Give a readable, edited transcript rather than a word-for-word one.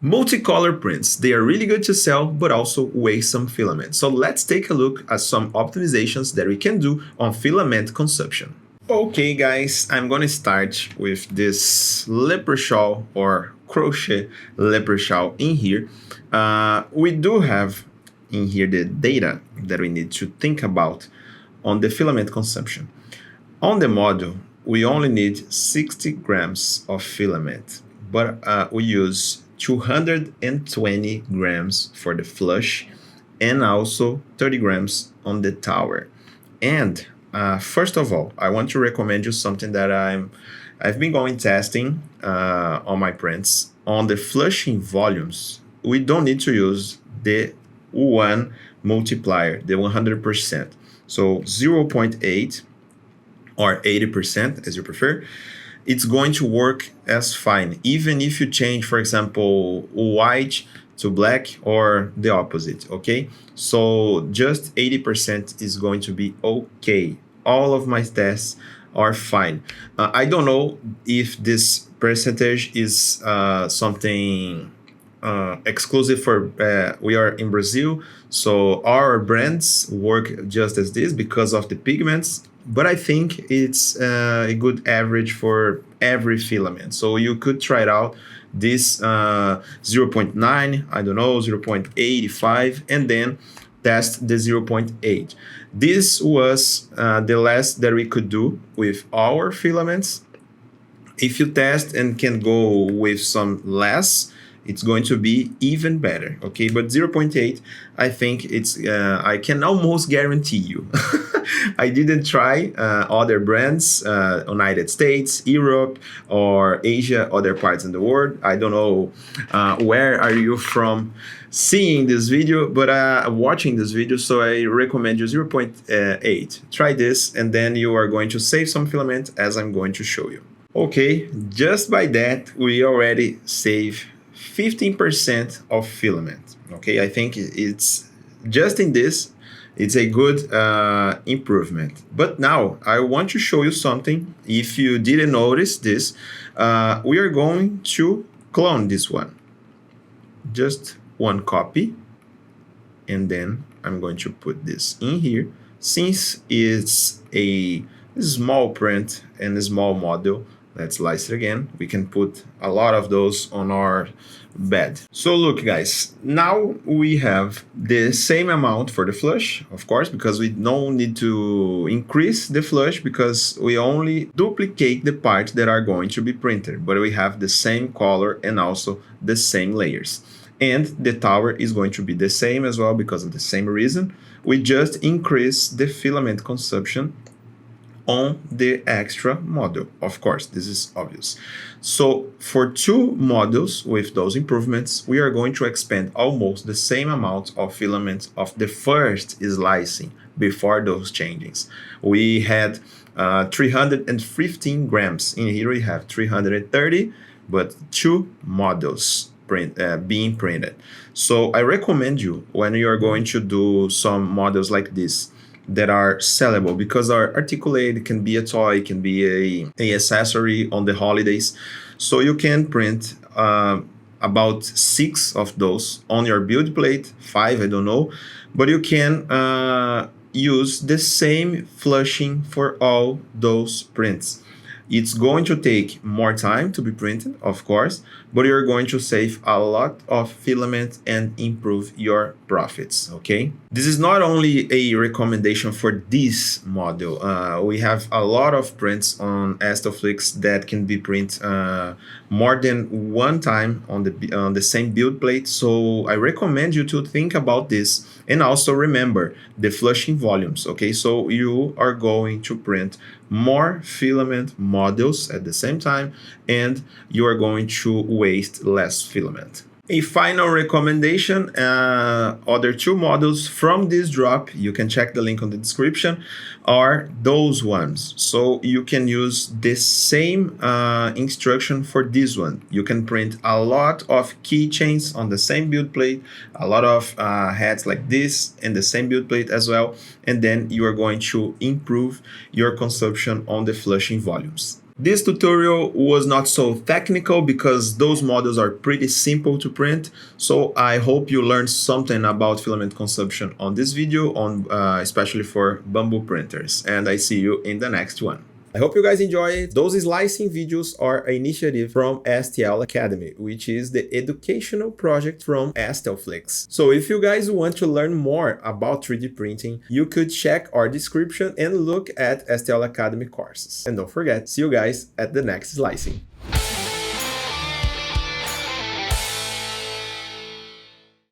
Multicolor prints, they are really good to sell, but also waste some filament. So let's take a look at some optimizations that we can do on filament consumption. Okay guys, I'm gonna start with this Leprechaun or crochet Leprechaun in here. We do have in here the data that we need to think about on the filament consumption. On the model, we only need 60 grams of filament, but we use 220 grams for the flush and also 30 grams on the tower. And first of all, I want to recommend you something that I've been going testing on my prints. On the flushing volumes, we don't need to use the one multiplier, the 100%. So 0.8 or 80%, as you prefer, it's going to work as fine, even if you change, for example, white to black or the opposite, okay? So just 80% is going to be okay. All of my tests are fine. I don't know if this percentage is something exclusive for, we are in Brazil, so our brands work just as this because of the pigments, but I think it's a good average for every filament. So you could try it out, this 0.9, I don't know, 0.85, and then test the 0.8. This was the last that we could do with our filaments. If you test and can go with some less, it's going to be even better, okay? But 0.8, I think it's, I can almost guarantee you. I didn't try other brands, United States, Europe, or Asia, other parts in the world. I don't know where are you from seeing this video, but watching this video, so I recommend you 0.8. Try this, and then you are going to save some filament, as I'm going to show you. Okay, just by that, we already save 15% of filament. Okay, I think it's just in this, it's a good improvement. But now I want to show you something. If you didn't notice this, we are going to clone this one. Just one copy, and then I'm going to put this in here. Since it's a small print and a small model, let's slice it again. We can put a lot of those on our bed. So look guys, now we have the same amount for the flush, of course, because we don't need to increase the flush because we only duplicate the parts that are going to be printed, but we have the same color and also the same layers. And the tower is going to be the same as well because of the same reason. We just increase the filament consumption on the extra model. Of course, this is obvious. So for two models with those improvements, we are going to expand almost the same amount of filament of the first slicing before those changes. We had 315 grams. In here we have 330, but two models being printed. So I recommend you, when you are going to do some models like this, that are sellable, because our articulate can be a toy, can be a accessory on the holidays. So you can print about 6 of those on your build plate, 5, I don't know, but you can use the same flushing for all those prints. It's going to take more time to be printed, of course, but you're going to save a lot of filament and improve your profits, okay? This is not only a recommendation for this model. We have a lot of prints on Astoflix that can be printed more than one time on the same build plate. So I recommend you to think about this, and also remember the flushing volumes, okay? So you are going to print more filament models at the same time, and you are going to waste less filament. A final recommendation, other two models from this drop, you can check the link on the description, are those ones. So you can use the same instruction for this one. You can print a lot of keychains on the same build plate, a lot of hats like this in the same build plate as well, and then you are going to improve your consumption on the flushing volumes. This tutorial was not so technical because those models are pretty simple to print, so I hope you learned something about filament consumption on this video, especially for bamboo printers, and I see you in the next one. I hope you guys enjoy it. Those slicing videos are an initiative from STL Academy, which is the educational project from STLFlix. So if you guys want to learn more about 3D printing, you could check our description and look at STL Academy courses. And don't forget, see you guys at the next slicing.